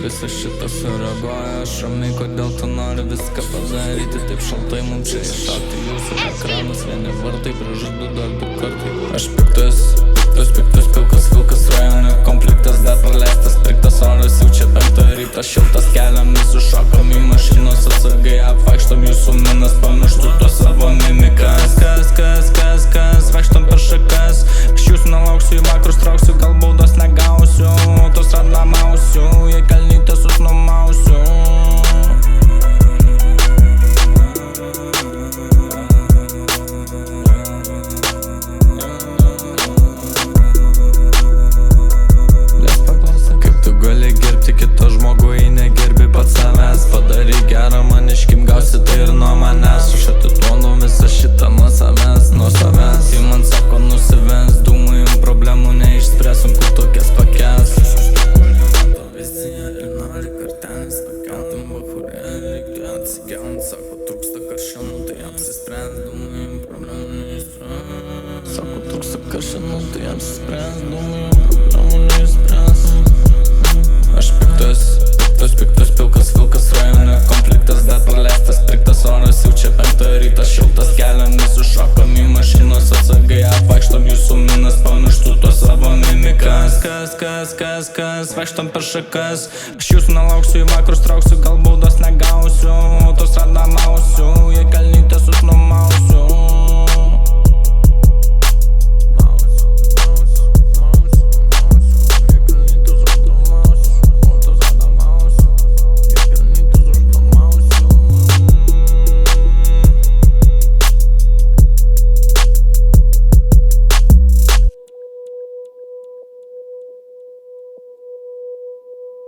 visą šitą sureaguoja. Aš ramiai, kodėl tu nori viską padaryti taip šaltai mums čia iššokti jūsų ekranus. Vieni vartai prižadu dar 2 kartai. Aš piktas, pilkas vilkas rajone. Konfliktas dar praleistas, priktas oras jau čia 5 ryto. Šiltas keliam, sušokom į mašinos atsargai. Apvaikštom jūsų minas, pamirštu to savo mimikas. Kas, vaikštom per šakas. Iš jūsų nelauksiu, į vakarus trauksiu, gal baudos negausiu. Tos radamausiu, jei kalnytėsus numausiu. Kaip tu gali gerbti kito žmogų, jei negerbi pats savęs? Padaryk gerą, man iškim gausi tai ir nuo manęs. Aš atiduodu visą šitą nuo savęs. Jei man sako nusives, dūmų jum problemų neišspręsim, kur tokias pakęs. Vizija ir nori kartelis pakeltum bachurėlį, atsigiaut, sako trūksta karšinų, tai apsispręs, dūmų jum problemų neišspręs. Sako trūksta karšinų, tai apsispręs, dūmų jum problemų neišspręs. Aš piktas, pilkas vilkas rajone. Konfliktas dar praleistas, priktas oras jau čia 5 ryto. Šiltas keliam, sušokom į mašinos atsargai. Apvaikštom jūsų minas, pamirštu to savo mimikas. Kas, vaikštom per šakas. Aš jūsų nelauksiu, į vakarus trauksiu, gal baudos negausiu. Tos radamausiu, jei kalnytėsus numausiu.